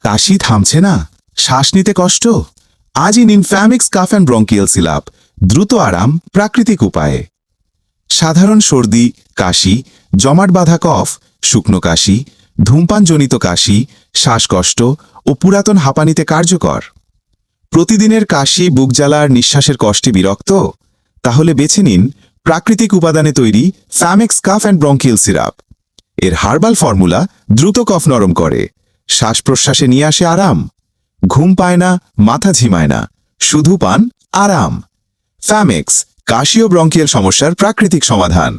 কাশি থামছে না, শ্বাস নিতে কষ্ট? আজই নিন ফ্যামিক্স কাফ অ্যান্ড ব্রঙ্কিয়াল সিরাপ। দ্রুত আরাম প্রাকৃতিক উপায়ে। সাধারণ সর্দি, কাশি, জমাট বাঁধা কফ, শুকনো কাশি, ধূমপানজনিত কাশি, শ্বাসকষ্ট ও পুরাতন হাঁপানিতে কার্যকর। প্রতিদিনের কাশি, বুক জ্বালা আর নিঃশ্বাসের কষ্টে বিরক্ত? তাহলে বেছে নিন প্রাকৃতিক উপাদানে তৈরি ফ্যামিক্স কাফ অ্যান্ড ব্রঙ্কিয়াল সিরাপ। এর হার্বাল ফর্মুলা দ্রুত কফ নরম করে, শ্বাস প্রশ্বাসে নিয়ে আসে আরাম। ঘুম পায় না, মাথা ঝিমায় না, শুধু পান আরাম। ফ্যামিক্স, কাশি ও ব্রঙ্কিয়াল সমস্যার প্রাকৃতিক সমাধান।